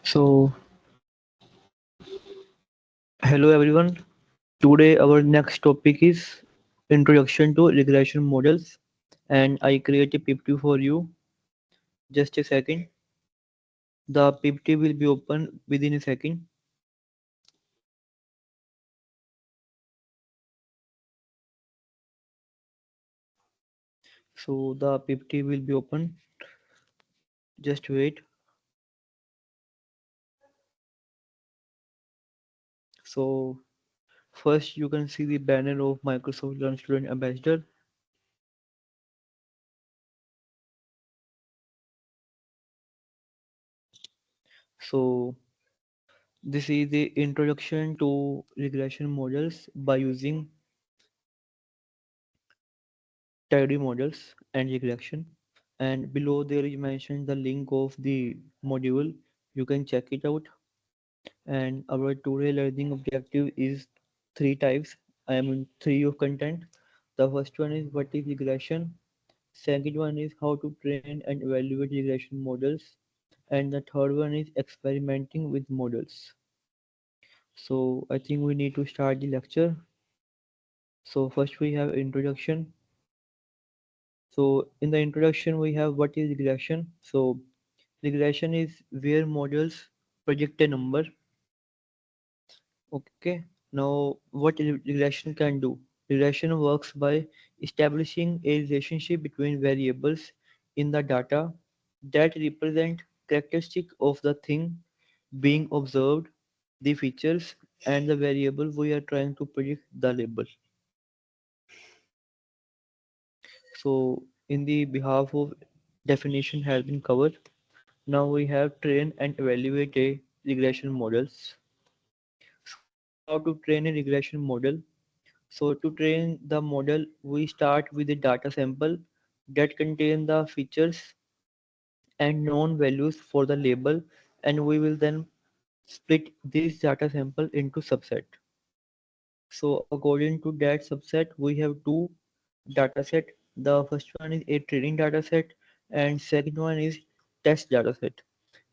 So, hello everyone. Today our next topic is Introduction to Regression Models, and I create a PPT for you. Just a second. The PPT will be open within a second. So the PPT will be open. Just wait. So first you can see the banner of Microsoft Learn Student Ambassador. So this is the introduction to regression models by using tidy models and regression, and below there is mentioned the link of the module. You can check it out. And our today learning objective is three types. I am in three of content. The first one is what is regression, second one is how to train and evaluate regression models, and the third one is experimenting with models. So I think we need to start the lecture. So first we have introduction. So in the introduction we have what is regression. So regression is where models predict a number. Okay. Now what regression can do? Regression works by establishing a relationship between variables in the data that represent characteristic of the thing being observed, the features, and the variable we are trying to predict the label. So in the behalf of definition has been covered. Now we have train and evaluate a regression models. So how to train a regression model? So to train the model, we start with a data sample that contain the features and known values for the label, and we will then split this data sample into subset. So according to that subset, we have two data set. The first one is a training data set and second one is test data set.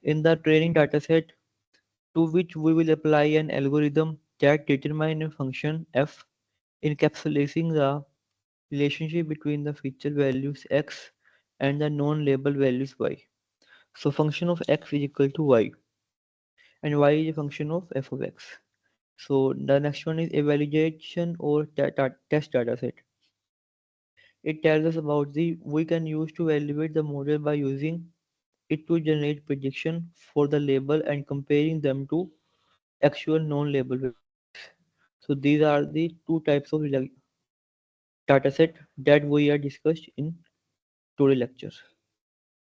In the training data set, to which we will apply an algorithm that determine a function f encapsulating the relationship between the feature values x and the non-label values y. So function of x is equal to y and y is a function of f of x. So the next one is a validation or test data set. It tells us about the we can use to evaluate the model by using it to generate prediction for the label and comparing them to actual non-label values. So these are the two types of dataset that we are discussed in today's lecture.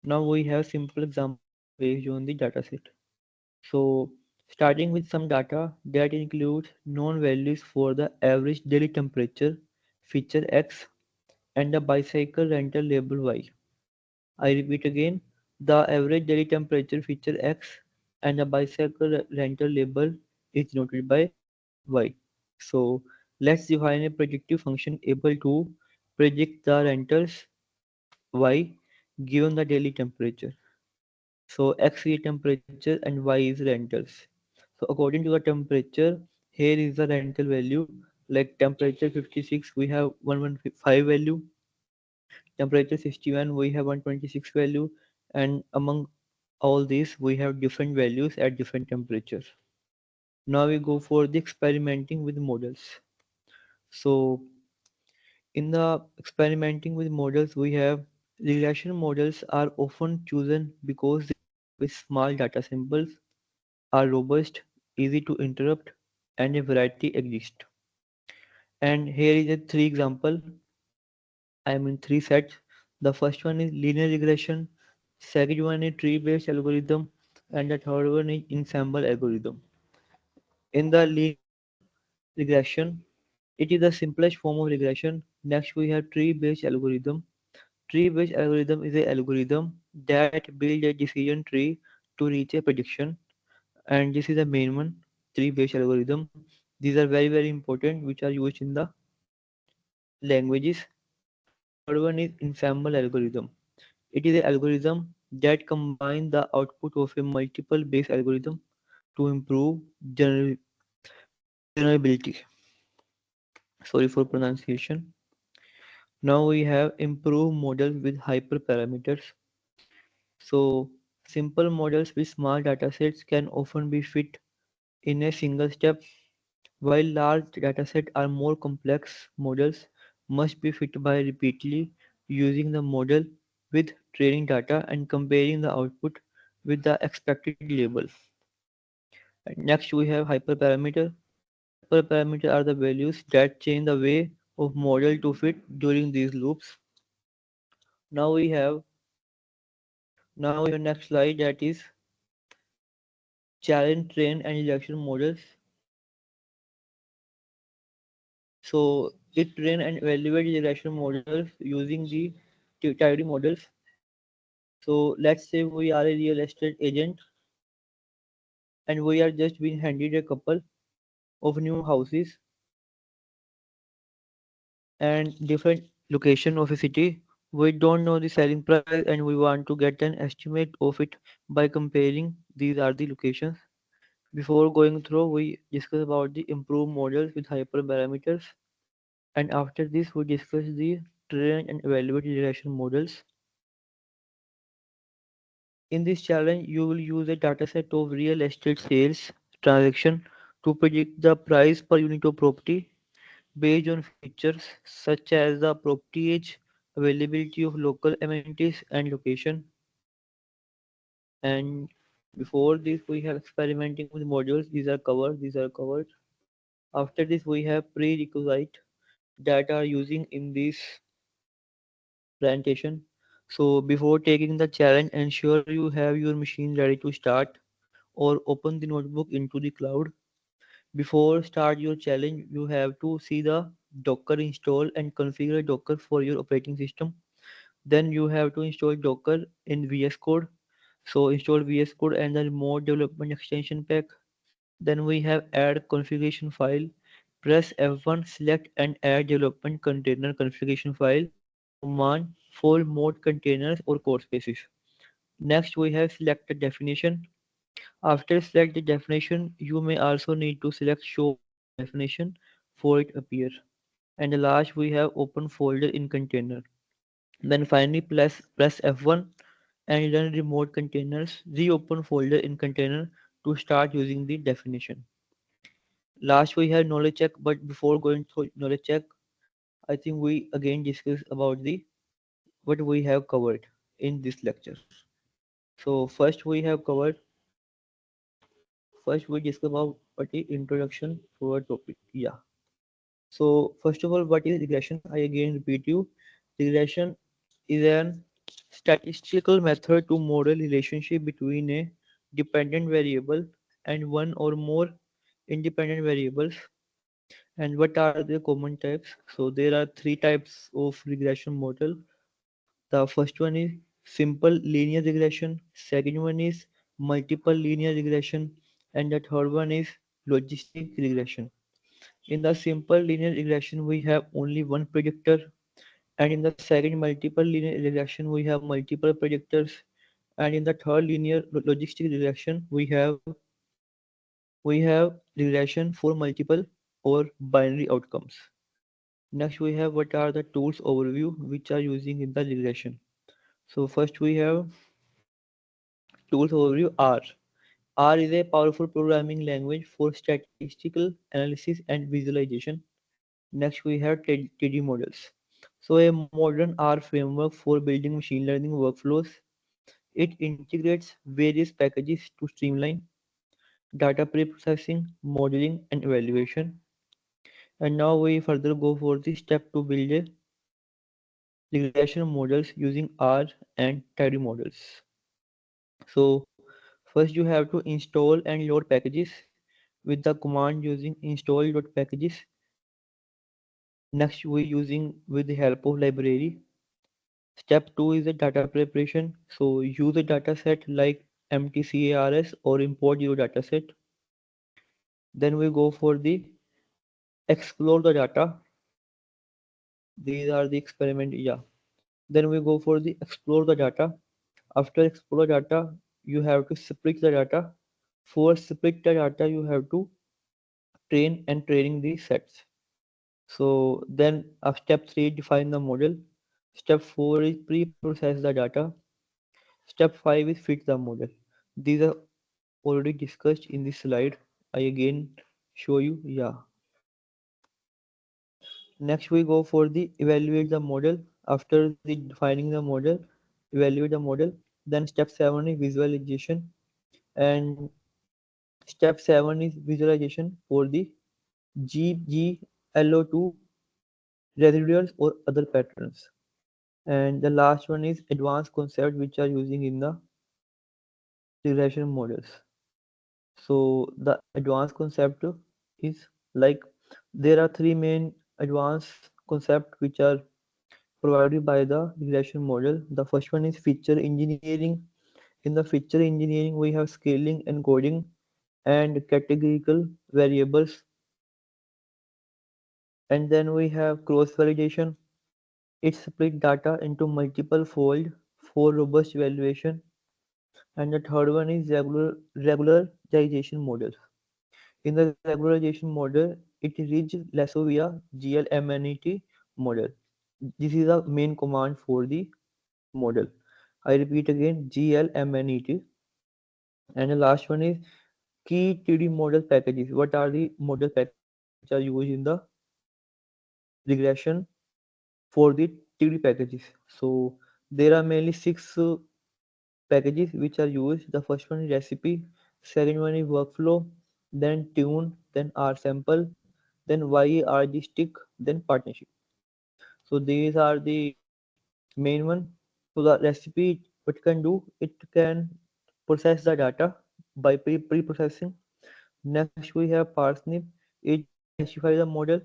Now we have simple example based on the dataset. So starting with some data that includes known values for the average daily temperature feature X and the bicycle rental label Y. I repeat again, the average daily temperature feature X and the bicycle rental label is denoted by Y. So let's define a predictive function able to predict the rentals Y given the daily temperature. So X is temperature and Y is rentals. So according to the temperature, here is the rental value. Like temperature 56, we have 115 value. Temperature 61, we have 126 value. And among all these, we have different values at different temperatures. Now we go for the experimenting with models. So in the experimenting with models, we have regression models are often chosen because they start with small data samples, are robust, easy to interrupt, and a variety exists. And here is a three example. I mean three sets. The first one is linear regression, second one is tree-based algorithm, and the third one is ensemble algorithm. In the linear regression, it is the simplest form of regression. Next we have tree-based algorithm. Tree-based algorithm is a algorithm that builds a decision tree to reach a prediction, and this is the main one, tree-based algorithm. These are very important, which are used in the languages. And the third one is ensemble algorithm. It is an algorithm that combine the output of a multiple base algorithm to improve generability. Sorry for pronunciation. Now we have improved models with hyperparameters. So simple models with small datasets can often be fit in a single step, while large datasets are more complex. Models must be fit by repeatedly using the model with training data and comparing the output with the expected label. And next we have hyperparameter. Hyperparameter are the values that change the way of model to fit during these loops. Now we have next slide, that is challenge train and rejection models. So it train and evaluate regression models using the tidy models. So let's say we are a real estate agent and we are just being handed a couple of new houses and different location of a city. We don't know the selling price and we want to get an estimate of it by comparing these are the locations. Before going through, we discuss about the improved models with hyperparameters, and after this we discuss the train and evaluate regression models. In this challenge, you will use a dataset of real estate sales transaction to predict the price per unit of property based on features such as the property age, availability of local amenities, and location. And before this, we have experimenting with modules. These are covered. These are covered. After this, we have prerequisite that are using in this presentation. So before taking the challenge, ensure you have your machine ready to start or open the notebook into the cloud. Before start your challenge, you have to see the Docker install and configure Docker for your operating system. Then you have to install Docker in VS Code. So install VS Code and the remote development extension pack. Then we have add configuration file. Press F1, select and add development container configuration file command for mode containers or code spaces. Next we have select the definition. After select the definition, you may also need to select show folder definition for it appear. And the last we have open folder in container. Then finally press F1 and run remote containers, reopen folder in container to start using the definition. Last we have knowledge check, but before going through knowledge check, I think we again discuss about the what we have covered in this lecture. So first we discuss about what is introduction to our topic. Yeah. So first of all, what is regression? I again repeat you. Regression is an statistical method to model relationship between a dependent variable and one or more independent variables. And what are the common types? So there are three types of regression model. The first one is simple linear regression, second one is multiple linear regression, and the third one is logistic regression. In the simple linear regression, we have only one predictor, and in the second multiple linear regression, we have multiple predictors, and in the third linear logistic regression, we have regression for multiple or binary outcomes. Next, we have what are the tools overview which are using in the regression. So first we have tools overview R. R is a powerful programming language for statistical analysis and visualization. Next, we have TD models. So a modern R framework for building machine learning workflows. It integrates various packages to streamline data pre-processing, modeling, and evaluation. And now we further go for the step to build a regression models using R and TD models. So first you have to install and load packages with the command using install.packages. Next we using with the help of library. Step 2 is the data preparation. So use a dataset like mtcars or import your dataset. Then we go for the explore the data. These are the experiment. Yeah. Then we go for the explore the data. After explore data, you have to split the data. For split the data, you have to train and training the sets. So then step 3, define the model. Step 4 is pre-process the data. Step 5 is fit the model. These are already discussed in this slide. I again show you. Yeah. Next we go for the evaluate the model. After the defining the model, evaluate the model. Then step 7 is visualization, and step 7 is visualization for the GGLO2 residuals or other patterns. And the last one is advanced concept which are using in the regression models. So the advanced concept is like there are three main advanced concept which are provided by the regression model. The first one is feature engineering. In the feature engineering, we have scaling, encoding, and categorical variables. And then we have cross validation. It split data into multiple fold for robust evaluation. And the third one is regularization model. In the regularization model, it reads lasso via GLMNET model. This is the main command for the model. I repeat again, GLMNET. And the last one is key 3D model packages. What are the model packages which are used in the regression for the 3D packages? So there are mainly six packages which are used. The first one is recipe, second one is workflow, then tune, then R sample, then YRG stick, then partnership. So these are the main one. So the recipe what can do, it can process the data by pre-processing. Next we have parsnip, it classifies the model.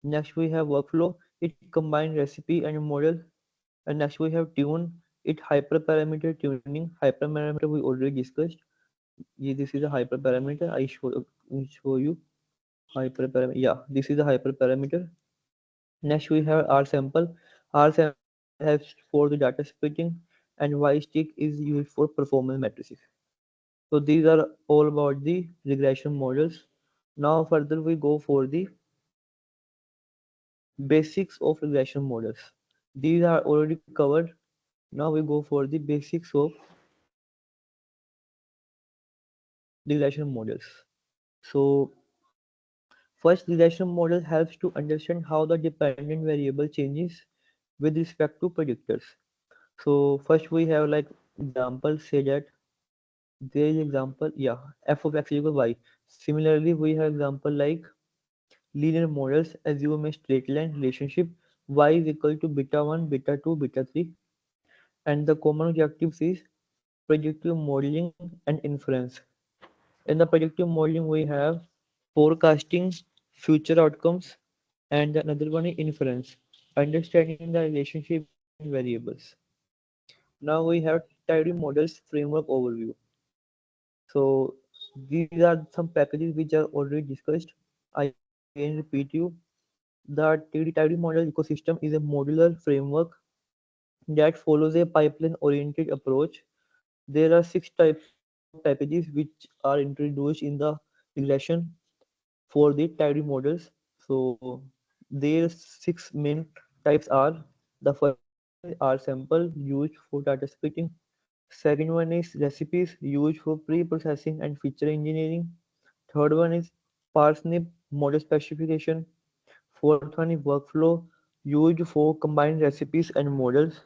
Next we have workflow, it combines recipe and model. And next we have tune, it hyperparameter tuning. Hyperparameter we already discussed. Yeah, this is a hyperparameter. I show you hyperparameter. Yeah, this is a hyperparameter. Next we have R sample. R sample helps for the data splitting, and Y stick is used for performance matrices. So these are all about the regression models. Now further we go for the basics of regression models. These are already covered. Now we go for the basics of regression models. So first, regression model helps to understand how the dependent variable changes with respect to predictors. So first we have like example, say that there is example, yeah, f of x equal y. Similarly, we have example like linear models assume a straight line relationship y is equal to beta 1, beta 2, beta 3, and the common objectives is predictive modeling and inference. In the predictive modeling, we have forecasting future outcomes, and another one is inference, understanding the relationship between variables. Now we have tidy models framework overview. So these are some packages which are already discussed. I again repeat you. The tidy model ecosystem is a modular framework that follows a pipeline-oriented approach. There are six types of packages which are introduced in the regression for the tidy models. So there six main types are: the first one is R sample used for data splitting. Second one is recipes used for pre-processing and feature engineering. Third one is parsnip model specification. Fourth one is workflow used for combined recipes and models.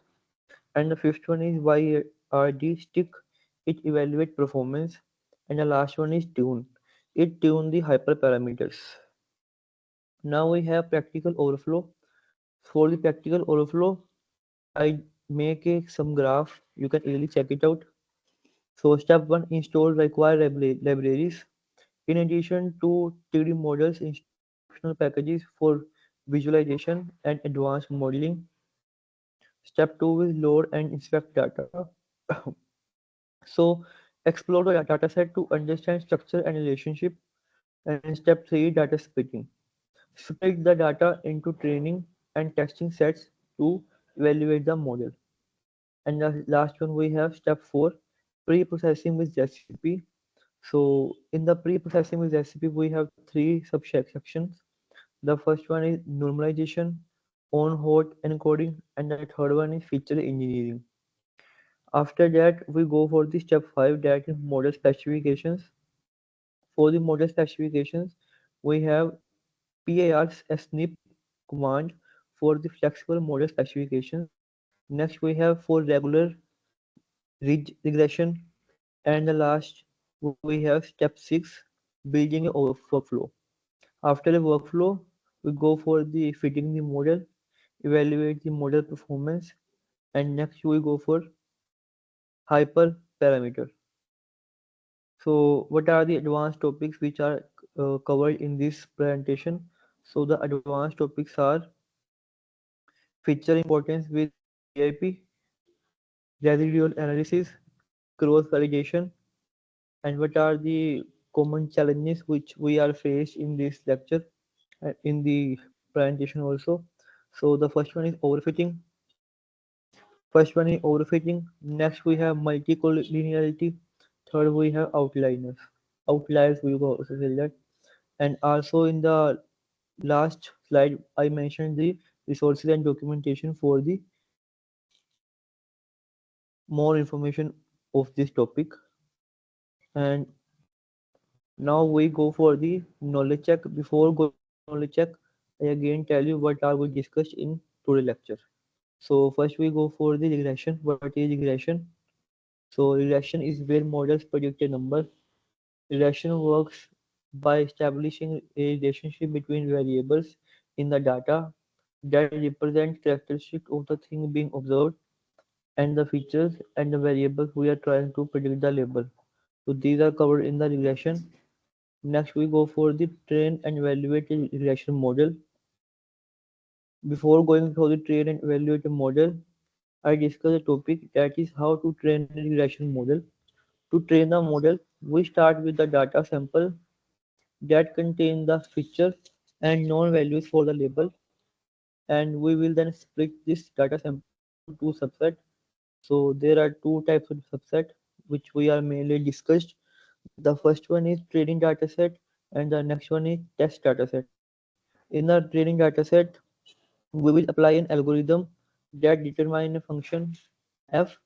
And the fifth one is YRD stick. It evaluate performance. And the last one is tune. It tune the hyperparameters. Now we have practical overflow. For the practical overflow, I make some graph. You can easily check it out. So step one, install required libraries. In addition to 3D models, install optional packages for visualization and advanced modeling. Step two is load and inspect data. So explore the dataset to understand structure and relationship. And step three, data splitting. Split the data into training and testing sets to evaluate the model. And the last one we have step 4, pre-processing with recipe. So in the pre-processing with recipe, we have three subsections. The first one is normalization, on-hot encoding, and the third one is feature engineering. After that, we go for the step 5, that is model specifications. For the model specifications, we have PIR's snip command for the flexible model specifications. Next, we have for regular regression, and the last we have step 6, building a workflow. After the workflow, we go for the fitting the model, evaluate the model performance, and next we go for hyperparameter. So what are the advanced topics which are covered in this presentation? So the advanced topics are feature importance with VIP, residual analysis, cross validation, and what are the common challenges which we are faced in this lecture in the presentation also. So the first one is overfitting. First one is overfitting. Next we have multicollinearity. Third we have outliers. Outliers we go also say that. And also in the last slide I mentioned the resources and documentation for the more information of this topic. And now we go for the knowledge check. Before going to knowledge check, I again tell you what are we discussed in today's lecture. So first we go for the regression. What is regression? So regression is where models predict a number. Regression works by establishing a relationship between variables in the data that represent characteristics of the thing being observed and the features and the variables we are trying to predict the label. So these are covered in the regression. Next we go for the train and evaluate a regression model. Before going through the train and evaluate a model, I discuss a topic that is how to train a regression model. To train the model, we start with the data sample that contain the feature and known values for the label, and we will then split this data sample into two subsets. So there are two types of subset which we are mainly discussed. The first one is training dataset and the next one is test dataset. In the training dataset, we will apply an algorithm that determine a function f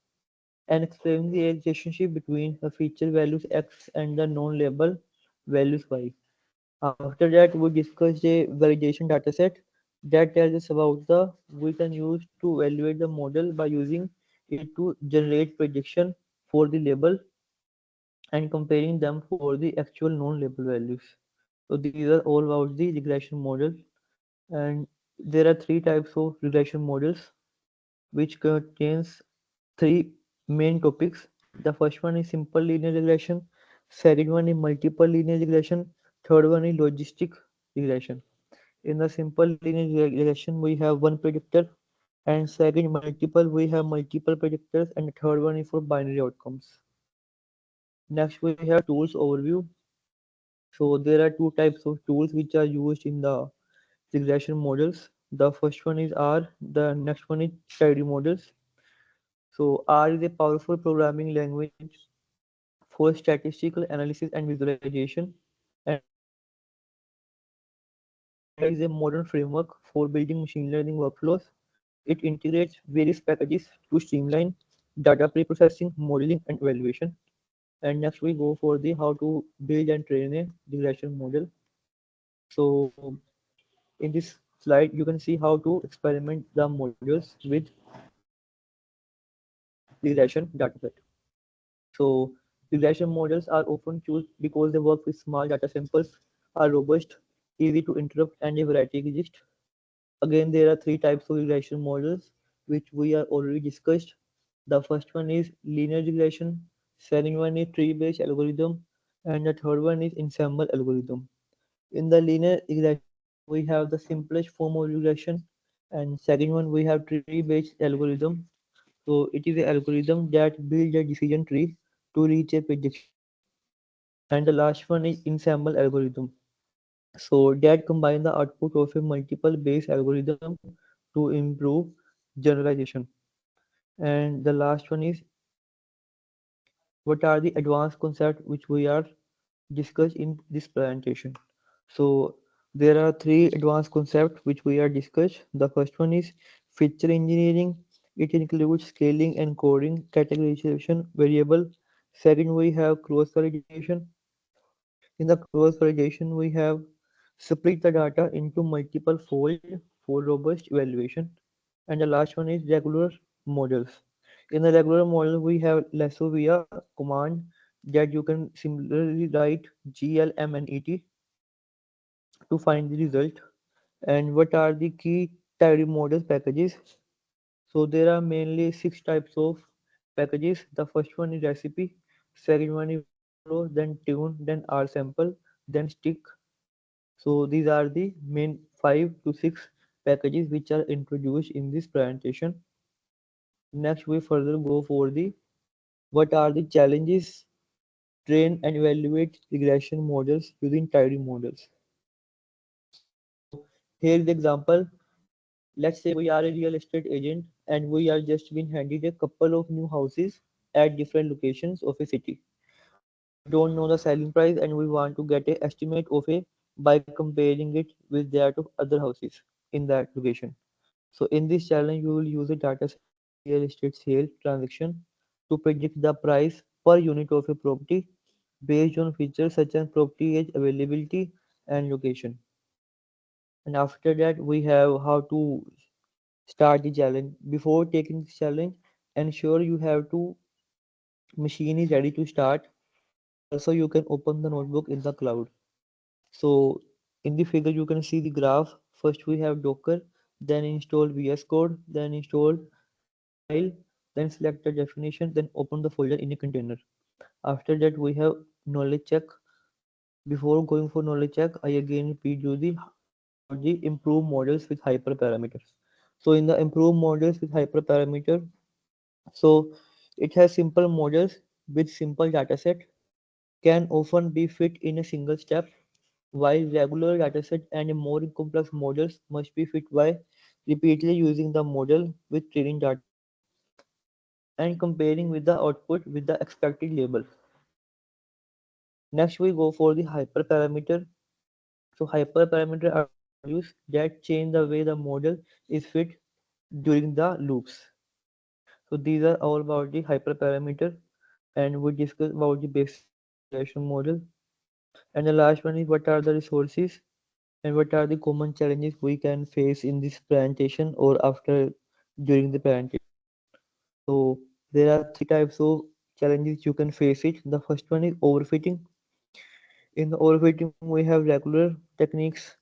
and explain the relationship between the feature values x and the known label values y. After that, we discussed a validation dataset that tells us about the we can use to evaluate the model by using it to generate prediction for the label and comparing them for the actual known label values. So these are all about the regression model, and there are three types of regression models which contains three main topics. The first one is simple linear regression, second one is multiple linear regression, third one is logistic regression. In the simple linear regression, we have one predictor, and second multiple, we have multiple predictors, and the third one is for binary outcomes. Next, we have tools overview. So there are two types of tools which are used in the regression models. The first one is R, the next one is tidy models. So R is a powerful programming language for statistical analysis and visualization. And tidy is a modern framework for building machine learning workflows. It integrates various packages to streamline data pre-processing, modeling, and evaluation. And next we go for the how to build and train a regression model. So in this slide, you can see how to experiment the models with regression dataset. So regression models are often chosen because they work with small data samples, are robust, easy to interrupt, and a variety exists. Again, there are three types of regression models which we are already discussed. The first one is linear regression, second one is tree-based algorithm, and the third one is ensemble algorithm. In the linear regression, we have the simplest form of regression, and second one we have tree-based algorithm. So it is an algorithm that builds a decision tree to reach a prediction. And the last one is ensemble algorithm. So that combine the output of a multiple base algorithm to improve generalization. And the last one is what are the advanced concepts which we are discussed in this presentation. So there are three advanced concepts which we are discussed. The first one is feature engineering. It includes scaling, encoding, categorization, variable. Second, we have cross validation. In the cross validation, we have split the data into multiple fold for robust evaluation. And the last one is regular models. In the regular model, we have lasso via command that you can similarly write glm and et to find the result. And what are the key tidy model packages? So there are mainly six types of packages. The first one is recipe, second one is workflow, then tune, then R sample, then stick. So these are the main five to six packages which are introduced in this presentation. Next, we further go for the what are the challenges train and evaluate regression models using tidy models. So here is the example. Let's say we are a real estate agent and we are just been handed a couple of new houses at different locations of a city. We don't know the selling price and we want to get an estimate of a by comparing it with that of other houses in that location. So in this challenge, we will use a dataset of real estate sale transaction to predict the price per unit of a property based on features such as property age, availability, and location. And after that, we have how to start the challenge. Before taking this challenge, ensure you have to machine is ready to start, and also you can open the notebook in the cloud. So in the figure you can see the graph. First we have Docker, then install VS Code, then install file, then select the definition, then open the folder in a container. After that we have knowledge check. Before going for knowledge check, I again repeat you the about the improved models with hyperparameters. So in the improved models with hyperparameter, so it has simple models with simple dataset can often be fit in a single step, while regular dataset and more complex models must be fit by repeatedly using the model with training data and comparing with the output with the expected label. Next, we go for the hyperparameter. So hyperparameter are the values that change the way the model is fit during the loops. So these are all about the hyperparameter, and we discuss about the basic of the regression model. And the last one is what are the resources and what are the common challenges we can face in this presentation or after during the presentation. So there are three types of challenges you can face it. The first one is overfitting. In the overfitting, we have regular techniques.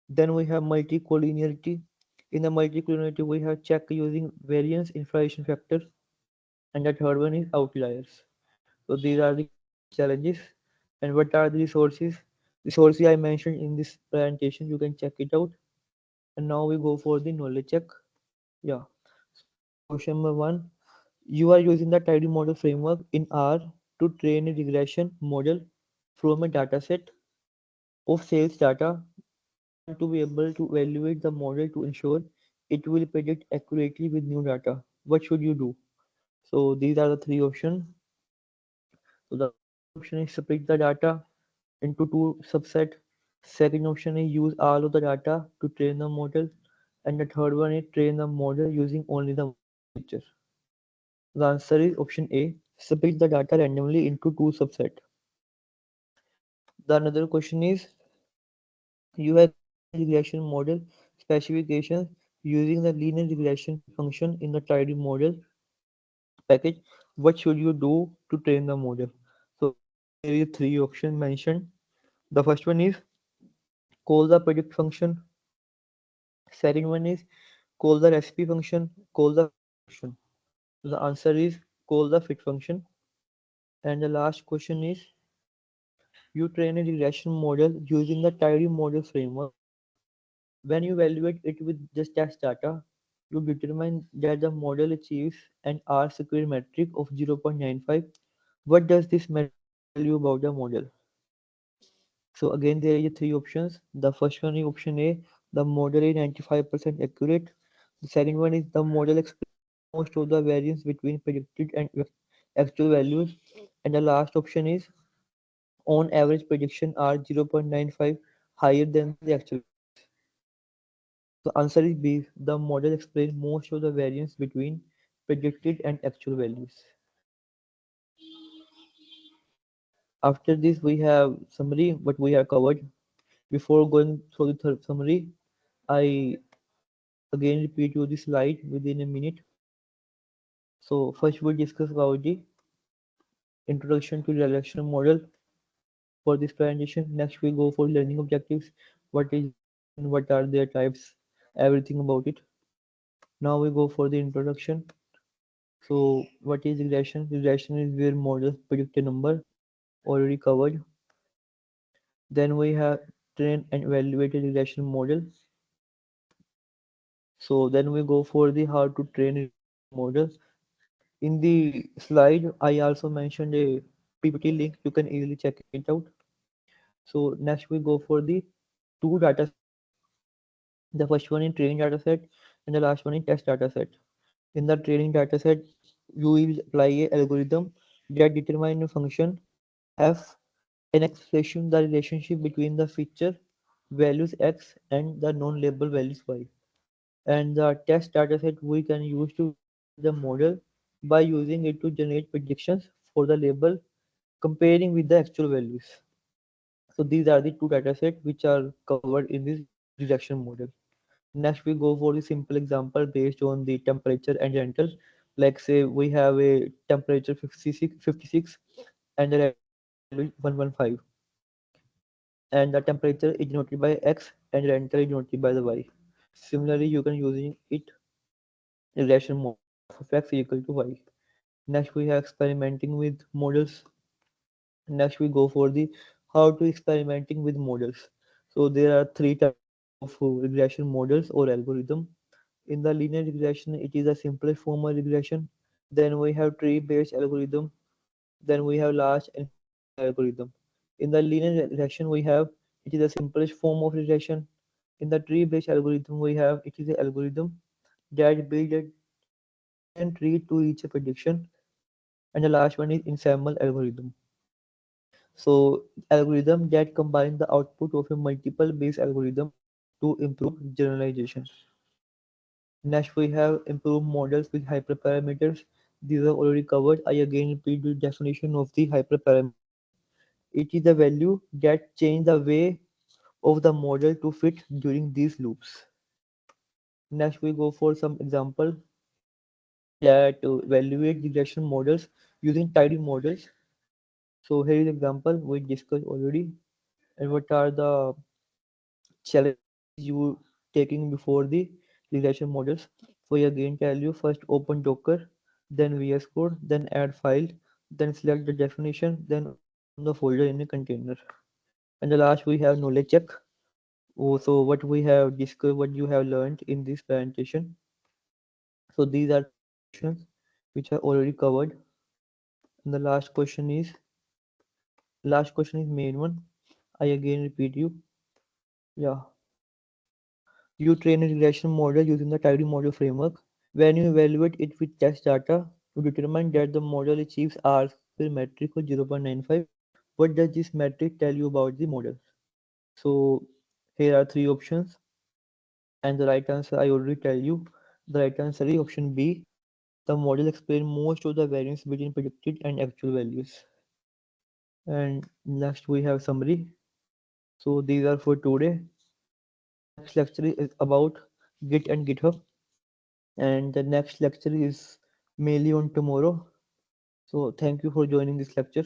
Then we have multi-collinearity. In the multi-collinearity, we have check using variance inflation factor. And the third one is outliers. So these are the common challenges. And what are the resources? Resources I mentioned in this presentation, you can check it out. And now we go for the knowledge check. Yeah. So question number one, you are using the tidy model framework in R to train a regression model from a dataset of sales data. You want to be able to evaluate the model to ensure it will predict accurately with new data. What should you do? So these are the three options. So the first option is split the data into two subset. Second option is use all of the data to train the model. And the third one is train the model using only the most feature. The answer is option A, split the data randomly into two subset. The another question is you have given a regression model specifications using the linear regression function in the tidy model package. What should you do to train the model? So again there is three options mentioned. The first one is call the predict function. Second one is call the recipe function. Call the fit function. The answer is call the fit function. And the last question is you train a regression model using the tidy model framework. When you evaluate it with just test data, you determine that the model achieves an R square metric of 0.95. What does this metric tell you about the model? So again, there are three options. The first one is option A, the model is 95% accurate. The second one is the model explains most of the variance between predicted and actual values. And the last option is on average prediction are 0.95 higher than the actual values. So answer is B. The model explains most of the variance between predicted and actual values. After this, we have summary what we have covered. Before going through the third summary, I again repeat you the slide within a minute. So first we discuss about the introduction to regression model for this presentation. Next we go for learning objectives. What is regression? What are their types? Everything about it. Now we go for the introduction. So what is regression? Regression is where models predict a number already covered. Then we have train and evaluate a regression model. So then we go for the how to train a regression model. In the slide, I also mentioned a PPT link. You can easily check it out. So next we go for the two data sets. The first one in training data set and the last one in test data set. In the training data set, you will apply a algorithm that determine a function f an expression the relationship between the feature values x and the non-label values y. And the test dataset we can use to validate the model by using it to generate predictions for the label comparing with the actual values. So these are the two datasets which are covered in this regression model. Next we go for the simple example based on the temperature and rental. Like say we have a temperature 56 and the rental value is 115 and the temperature is denoted by x and rental is denoted by the y. Similarly, you can using it regression model f of x equal to y. Next, we have experimenting with models. Next, we go for the how to experimenting with models. So there are three types of regression models or algorithm. In the linear regression, it is the simplest form of regression. Then we have tree-based algorithm. Then we have large and family algorithm. In the linear regression, we have it is the simplest form of regression. In the tree-based algorithm, we have it is an algorithm that build a dependent tree to reach a prediction. And the last one is ensemble algorithm. So algorithm that combine the output of a multiple base algorithm to improve generalization. Next we have improved models with hyperparameters. These are already covered. I again repeat the definition of the hyperparameter. It is the value that change the way of the model to fit during these loops. Next we go for some example that evaluate regression models using tidy models. So here is example we discussed already and what are the challenges you taking before the regression models. So I again tell you first open Docker, then VS Code, then add file, then select the definition, then open the folder in a container. And the last we have knowledge check. Oh, so what we have discussed, what you have learned in this presentation. So these are three questions which are already covered. And the last question is main one. I again repeat you. Yeah. You train a regression model using the tidy model framework. When you evaluate it with test data, you determine that the model achieves R square metric of 0.95. What does this metric tell you about the model? So here are three options, and the right answer I already tell you. The right answer is option B. The model explains most of the variance between predicted and actual values. And next we have summary. So these are for today. Next lecture is about Git and GitHub, and the next lecture is mainly on tomorrow. So thank you for joining this lecture.